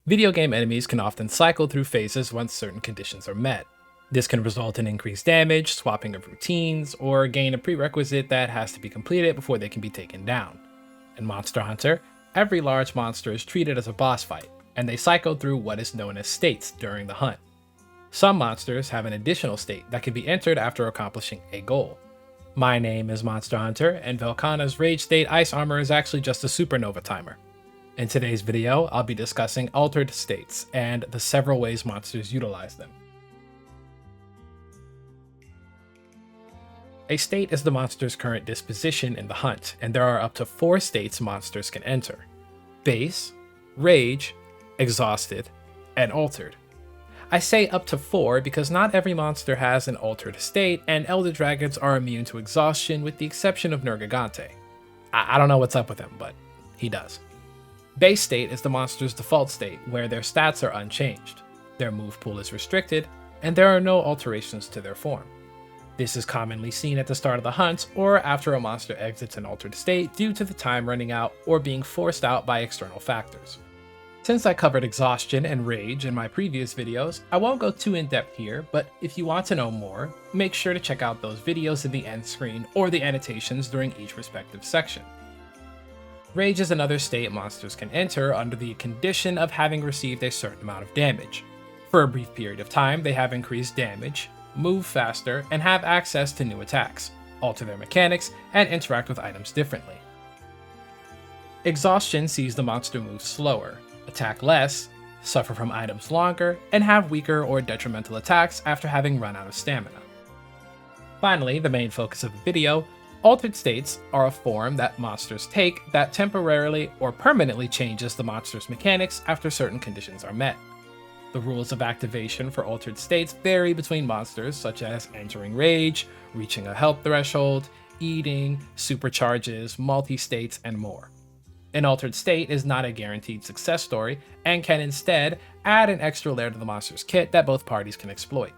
Video game enemies can often cycle through phases once certain conditions are met. This can result in increased damage, swapping of routines, or gain a prerequisite that has to be completed before they can be taken down. In Monster Hunter, every large monster is treated as a boss fight, and they cycle through what is known as states during the hunt. Some monsters have an additional state that can be entered after accomplishing a goal. My name is Monster Hunter, and Velkhana's Rage State Ice Armor is actually just a supernova timer. In today's video, I'll be discussing altered states and the several ways monsters utilize them. A state is the monster's current disposition in the hunt, and there are up to 4 states monsters can enter: Base, Rage, Exhausted, and Altered. I say up to 4 because not every monster has an altered state, and Elder Dragons are immune to exhaustion with the exception of Nergigante. I don't know what's up with him, but he does. Base state is the monster's default state, where their stats are unchanged, their move pool is restricted, and there are no alterations to their form. This is commonly seen at the start of the hunt or after a monster exits an altered state due to the time running out or being forced out by external factors. Since I covered exhaustion and rage in my previous videos, I won't go too in depth here, but if you want to know more, make sure to check out those videos in the end screen or the annotations during each respective section. Rage is another state monsters can enter under the condition of having received a certain amount of damage. For a brief period of time, they have increased damage, move faster, and have access to new attacks, alter their mechanics, and interact with items differently. Exhaustion sees the monster move slower, attack less, suffer from items longer, and have weaker or detrimental attacks after having run out of stamina. Finally, the main focus of the video, altered states are a form that monsters take that temporarily or permanently changes the monster's mechanics after certain conditions are met. The rules of activation for altered states vary between monsters, such as entering rage, reaching a health threshold, eating, supercharges, multi-states, and more. An altered state is not a guaranteed success story and can instead add an extra layer to the monster's kit that both parties can exploit.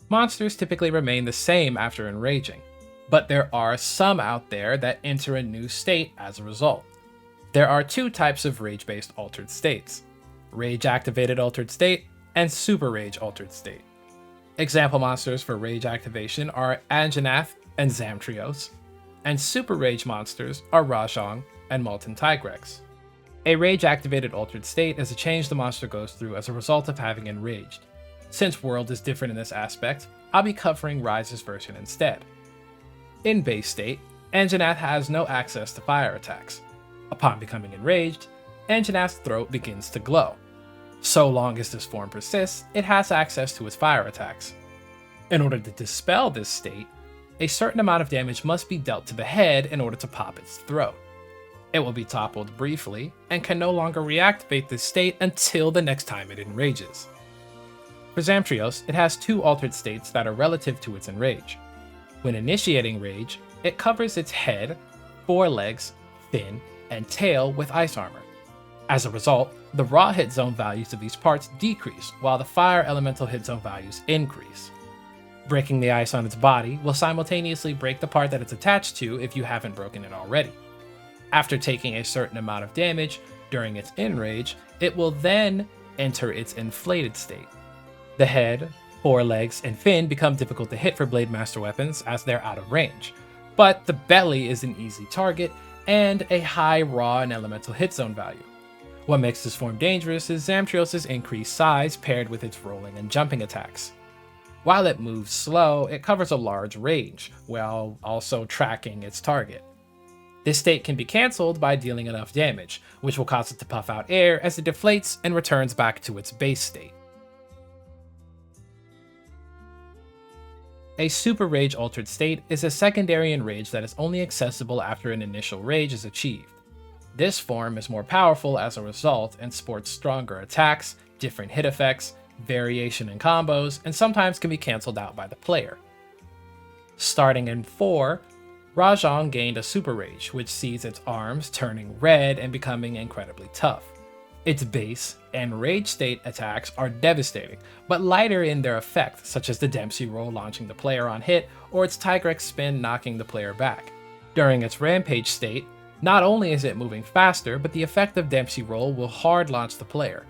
Monsters typically remain the same after enraging, but there are some out there that enter a new state as a result. There are 2 types of rage-based altered states: rage-activated altered state and super rage altered state. Example monsters for rage activation are Anjanath and Zamtrios, and super rage monsters are Rajang and Molten Tigrex. A rage-activated altered state is a change the monster goes through as a result of having enraged. Since World is different in this aspect, I'll be covering Rise's version instead. In base state, Anjanath has no access to fire attacks. Upon becoming enraged, Anjanath's throat begins to glow. So long as this form persists, it has access to its fire attacks. In order to dispel this state, a certain amount of damage must be dealt to the head in order to pop its throat. It will be toppled briefly, and can no longer reactivate this state until the next time it enrages. For Zamtrios, it has 2 altered states that are relative to its enrage. When initiating rage, it covers its head, forelegs, fin, and tail with ice armor. As a result, the raw hit zone values of these parts decrease, while the fire elemental hit zone values increase. Breaking the ice on its body will simultaneously break the part that it's attached to if you haven't broken it already. After taking a certain amount of damage during its enrage, it will then enter its inflated state. The head, forelegs, and fin become difficult to hit for Blade Master weapons as they're out of range, but the belly is an easy target and a high raw and elemental hit zone value. What makes this form dangerous is Zamtrios' increased size paired with its rolling and jumping attacks. While it moves slow, it covers a large range, while also tracking its target. This state can be cancelled by dealing enough damage, which will cause it to puff out air as it deflates and returns back to its base state. A super rage altered state is a secondary enrage that is only accessible after an initial rage is achieved. This form is more powerful as a result and sports stronger attacks, different hit effects, variation in combos, and sometimes can be cancelled out by the player. Starting in 4, Rajang gained a super rage, which sees its arms turning red and becoming incredibly tough. Its base and rage state attacks are devastating, but lighter in their effect, such as the Dempsey roll launching the player on hit, or its Tigrex spin knocking the player back. During its rampage state, Not only is it moving faster, but the effective Dempsey roll will hard launch the player.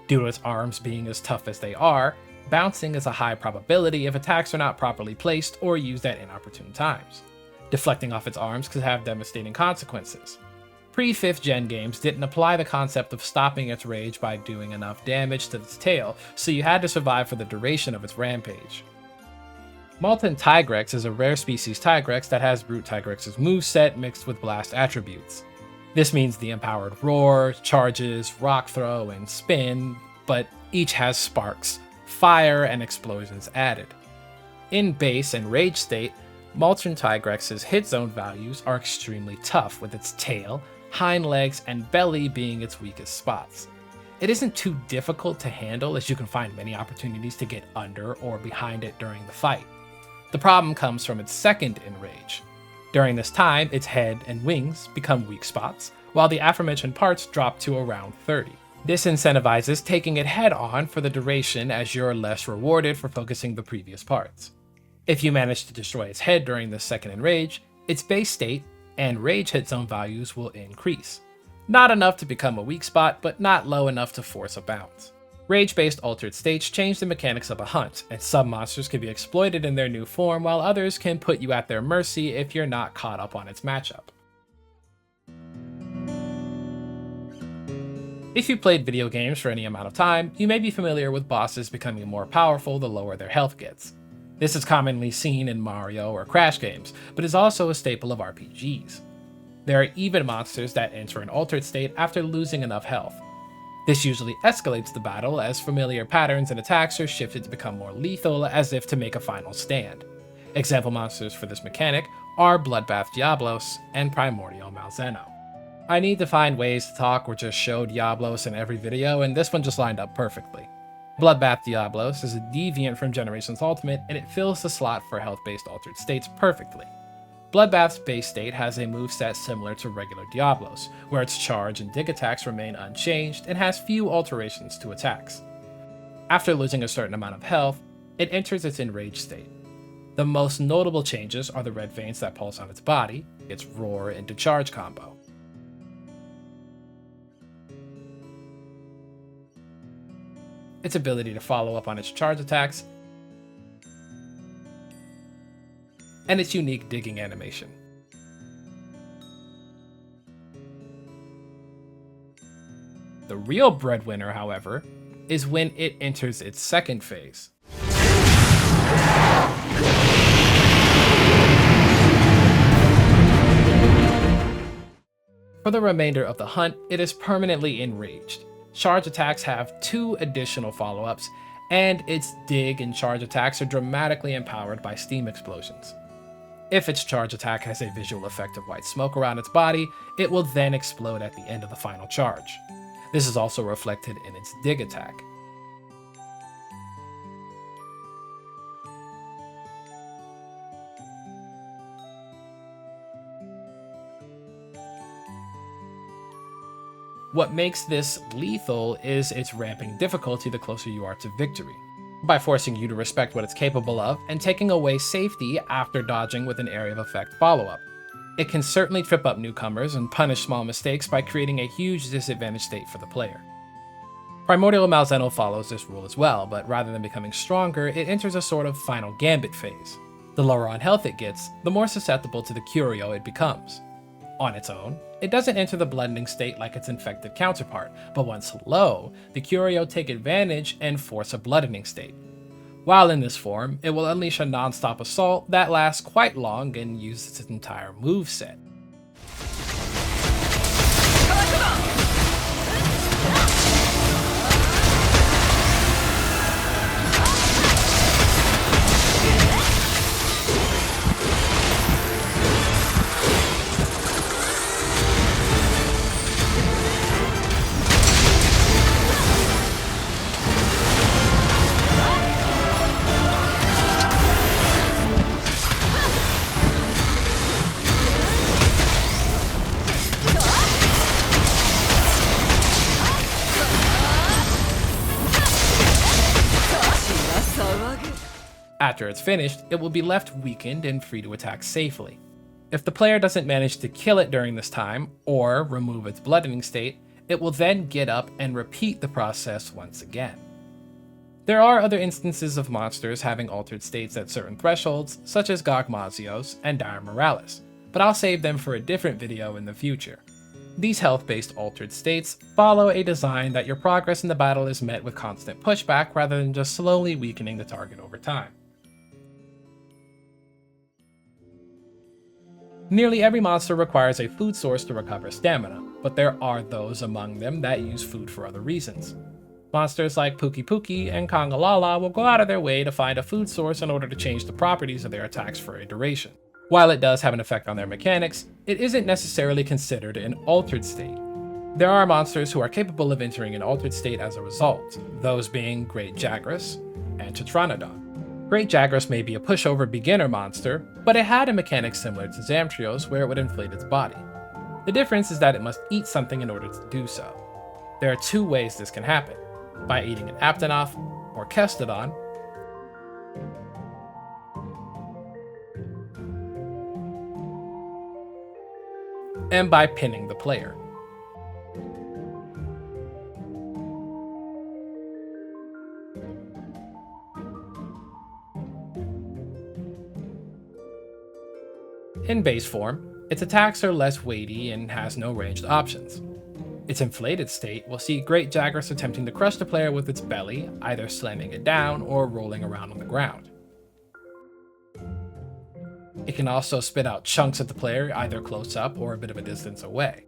Due to its arms being as tough as they are, bouncing is a high probability if attacks are not properly placed or used at inopportune times. Deflecting off its arms could have devastating consequences. Pre-5th gen games didn't apply the concept of stopping its rage by doing enough damage to its tail, so you had to survive for the duration of its rampage. Molten Tigrex is a rare species Tigrex that has Brute Tigrex's moveset mixed with blast attributes. This means the empowered Roar, Charges, Rock Throw, and Spin, but each has sparks, fire, and explosions added. In base and Enrage State, Molten Tigrex's hit zone values are extremely tough, with its tail, hind legs, and belly being its weakest spots. It isn't too difficult to handle, as you can find many opportunities to get under or behind it during the fight. The problem comes from its second Enrage. During this time, its head and wings become weak spots, while the aforementioned parts drop to around 30. This incentivizes taking it head on for the duration, as you're less rewarded for focusing the previous parts. If you manage to destroy its head during the second Enrage, its base state and rage hit zone values will increase. Not enough to become a weak spot, but not low enough to force a bounce. Rage-based altered states change the mechanics of a hunt, and some monsters can be exploited in their new form, while others can put you at their mercy if you're not caught up on its matchup. If you played video games for any amount of time, you may be familiar with bosses becoming more powerful the lower their health gets. This is commonly seen in Mario or Crash games, but is also a staple of RPGs. There are even monsters that enter an altered state after losing enough health. This usually escalates the battle, as familiar patterns and attacks are shifted to become more lethal, as if to make a final stand. Example monsters for this mechanic are Bloodbath Diablos and Primordial Malzeno. I need to find ways to talk or just show Diablos in every video, and this one just lined up perfectly. Bloodbath Diablos is a deviant from Generations Ultimate, and it fills the slot for health-based altered states perfectly. Bloodbath's base state has a moveset similar to regular Diablos, where its charge and dig attacks remain unchanged and has few alterations to attacks. After losing a certain amount of health, it enters its Enrage state. The most notable changes are the red veins that pulse on its body, its roar into charge combo. Its ability to follow up on its charge attacks, and its unique digging animation. The real breadwinner, however, is when it enters its second phase. For the remainder of the hunt, it is permanently enraged. Charge attacks have 2 additional follow-ups, and its dig and charge attacks are dramatically empowered by steam explosions. If its charge attack has a visual effect of white smoke around its body, it will then explode at the end of the final charge. This is also reflected in its dig attack. What makes this lethal is its ramping difficulty the closer you are to victory, by forcing you to respect what it's capable of and taking away safety after dodging with an area of effect follow-up. It can certainly trip up newcomers and punish small mistakes by creating a huge disadvantage state for the player. Primordial Malzeno follows this rule as well, but rather than becoming stronger, it enters a sort of final gambit phase. The lower on health it gets, the more susceptible to the curio it becomes. On its own, it doesn't enter the blending state like its infected counterpart, but once low, the curio take advantage and force a bloodening state. While in this form, it will unleash a non-stop assault that lasts quite long and uses its entire moveset. After it's finished, it will be left weakened and free to attack safely. If the player doesn't manage to kill it during this time, or remove its bloodening state, it will then get up and repeat the process once again. There are other instances of monsters having altered states at certain thresholds, such as Gogmazios and Dire Moralis, but I'll save them for a different video in the future. These health-based altered states follow a design that your progress in the battle is met with constant pushback rather than just slowly weakening the target over time. Nearly every monster requires a food source to recover stamina, but there are those among them that use food for other reasons. Monsters like Puki Puki and Kongalala will go out of their way to find a food source in order to change the properties of their attacks for a duration. While it does have an effect on their mechanics, it isn't necessarily considered an altered state. There are monsters who are capable of entering an altered state as a result, those being Great Jagras and Tetranadon. Great Jagras may be a pushover beginner monster, but it had a mechanic similar to Zamtrios where it would inflate its body. The difference is that it must eat something in order to do so. There are two ways this can happen: by eating an Anjanath or Kestodon, and by pinning the player. In base form, its attacks are less weighty and has no ranged options. Its inflated state will see Great Jagras attempting to crush the player with its belly, either slamming it down or rolling around on the ground. It can also spit out chunks at the player either close up or a bit of a distance away.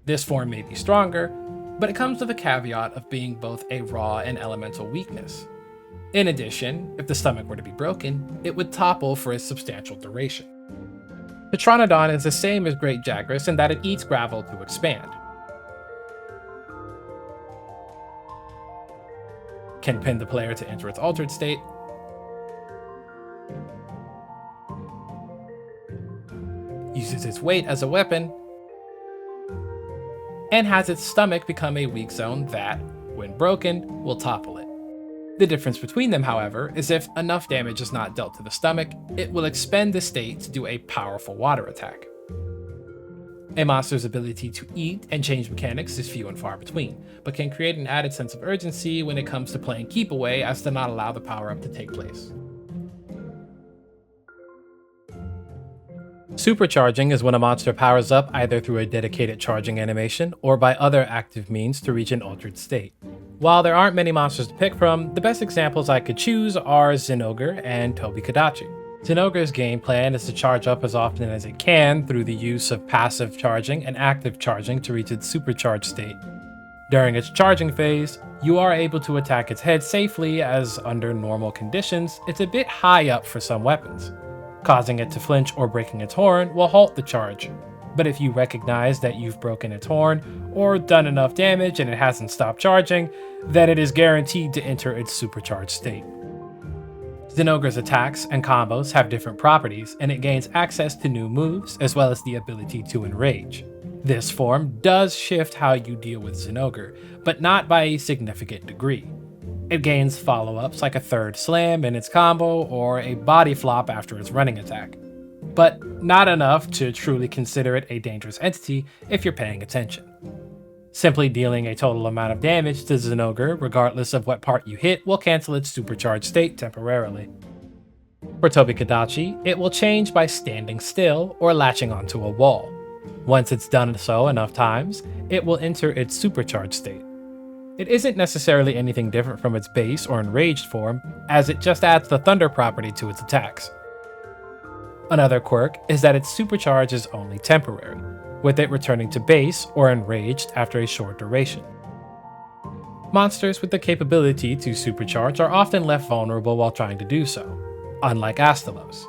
This form may be stronger, but it comes with a caveat of being both a raw and elemental weakness. In addition, if the stomach were to be broken, it would topple for a substantial duration. Tetranadon is the same as Great Jagras in that it eats gravel to expand. Can pin the player to enter its altered state, uses its weight as a weapon, and has its stomach become a weak zone that, when broken, will topple it. The difference between them, however, is if enough damage is not dealt to the stomach, it will expend the state to do a powerful water attack. A monster's ability to eat and change mechanics is few and far between, but can create an added sense of urgency when it comes to playing keep away as to not allow the power-up to take place. Supercharging is when a monster powers up either through a dedicated charging animation or by other active means to reach an altered state. While there aren't many monsters to pick from, the best examples I could choose are Zinogre and Tobi-Kadachi. Zinogre's game plan is to charge up as often as it can through the use of passive charging and active charging to reach its supercharged state. During its charging phase, you are able to attack its head safely as, under normal conditions, it's a bit high up for some weapons. Causing it to flinch or breaking its horn will halt the charge, but if you recognize that you've broken its horn or done enough damage and it hasn't stopped charging, then it is guaranteed to enter its supercharged state. Zinogre's attacks and combos have different properties, and it gains access to new moves as well as the ability to enrage. This form does shift how you deal with Zinogre, but not by a significant degree. It gains follow-ups like a third slam in its combo or a body flop after its running attack, but not enough to truly consider it a dangerous entity if you're paying attention. Simply dealing a total amount of damage to Zinogre, regardless of what part you hit, will cancel its supercharged state temporarily. For Tobi-Kadachi, it will change by standing still or latching onto a wall. Once it's done so enough times, it will enter its supercharged state. It isn't necessarily anything different from its base or enraged form, as it just adds the thunder property to its attacks. Another quirk is that its supercharge is only temporary, with it returning to base or enraged after a short duration. Monsters with the capability to supercharge are often left vulnerable while trying to do so, unlike Astalos.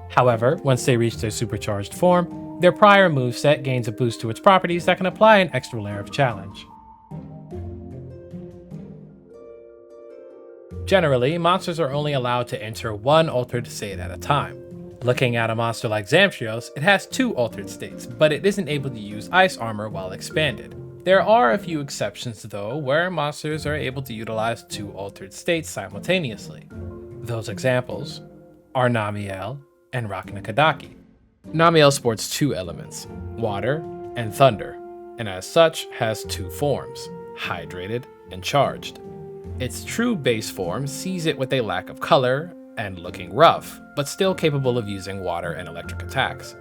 However, once they reach their supercharged form, their prior moveset gains a boost to its properties that can apply an extra layer of challenge. Generally, monsters are only allowed to enter one altered state at a time. Looking at a monster like Zamtrios, it has two altered states, but it isn't able to use ice armor while expanded. There are a few exceptions though, where monsters are able to utilize two altered states simultaneously. Those examples are Namielle and Rakna Kadaki. Namielle sports two elements, water and thunder, and as such has two forms, hydrated and charged. Its true base form sees it with a lack of color and looking rough, but still capable of using water and electric attacks.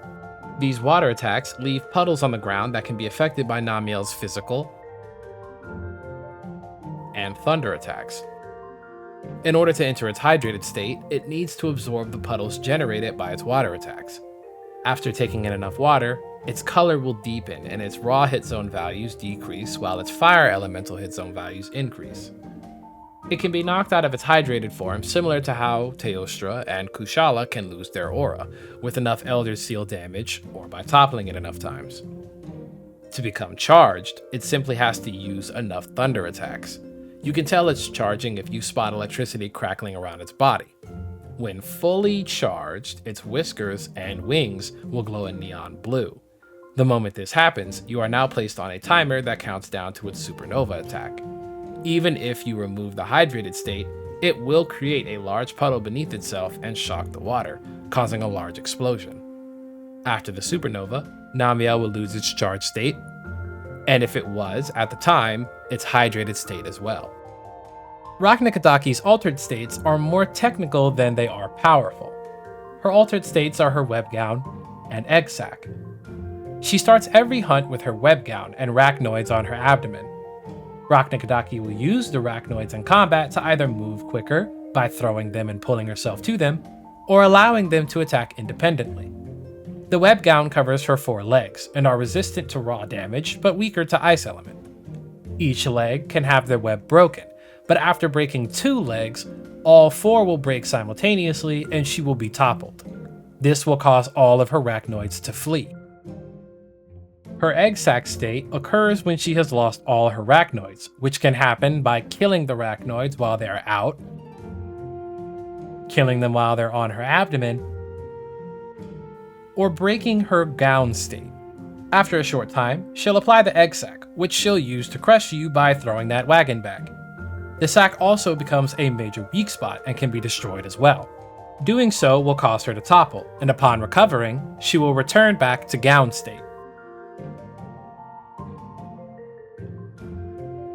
These water attacks leave puddles on the ground that can be affected by Namielle's physical and thunder attacks. In order to enter its hydrated state, it needs to absorb the puddles generated by its water attacks. After taking in enough water, its color will deepen and its raw hit zone values decrease while its fire elemental hit zone values increase. It can be knocked out of its hydrated form similar to how Teostra and Kushala can lose their aura, with enough Elder Seal damage or by toppling it enough times. To become charged, it simply has to use enough thunder attacks. You can tell it's charging if you spot electricity crackling around its body. When fully charged, its whiskers and wings will glow a neon blue. The moment this happens, you are now placed on a timer that counts down to its supernova attack. Even if you remove the hydrated state, it will create a large puddle beneath itself and shock the water, causing a large explosion. After the supernova, Namielle will lose its charged state, and if it was, at the time, its hydrated state as well. Rakna Kadaki's altered states are more technical than they are powerful. Her altered states are her web gown and egg sac. She starts every hunt with her web gown and arachnoids on her abdomen. Rakna Kadaki will use the arachnoids in combat to either move quicker by throwing them and pulling herself to them, or allowing them to attack independently. The web gown covers her 4 legs and are resistant to raw damage but weaker to ice element. Each leg can have their web broken, but after breaking 2 legs, all 4 will break simultaneously and she will be toppled. This will cause all of her arachnoids to flee. Her egg sac state occurs when she has lost all her arachnoids, which can happen by killing the arachnoids while they are out, killing them while they're on her abdomen, or breaking her gown state. After a short time, she'll apply the egg sac, which she'll use to crush you by throwing that wagon back. The sac also becomes a major weak spot and can be destroyed as well. Doing so will cause her to topple, and upon recovering, she will return back to gown state.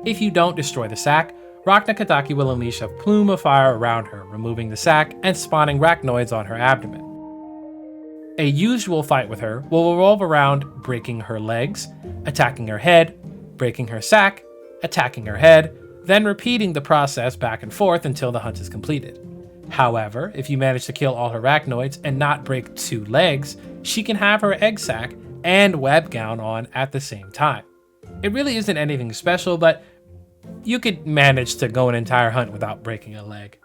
If you don't destroy the sac, Rakna Kadaki will unleash a plume of fire around her, removing the sac and spawning arachnoids on her abdomen. A usual fight with her will revolve around breaking her legs, attacking her head, breaking her sac, attacking her head, then repeating the process back and forth until the hunt is completed. However, if you manage to kill all her arachnoids and not break 2 legs, she can have her egg sac and web gown on at the same time. It really isn't anything special, but you could manage to go an entire hunt without breaking a leg.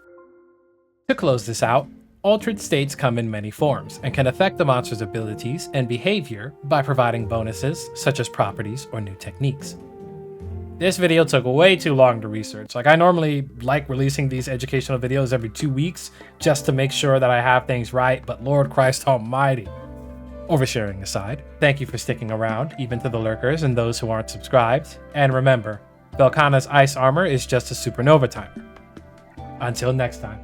To close this out, altered states come in many forms and can affect the monster's abilities and behavior by providing bonuses such as properties or new techniques. This video took way too long to research. I normally like releasing these educational videos every 2 weeks just to make sure that I have things right, but Lord Christ Almighty. Oversharing aside, thank you for sticking around, even to the lurkers and those who aren't subscribed. And remember, Velkhana's ice armor is just a supernova timer. Until next time.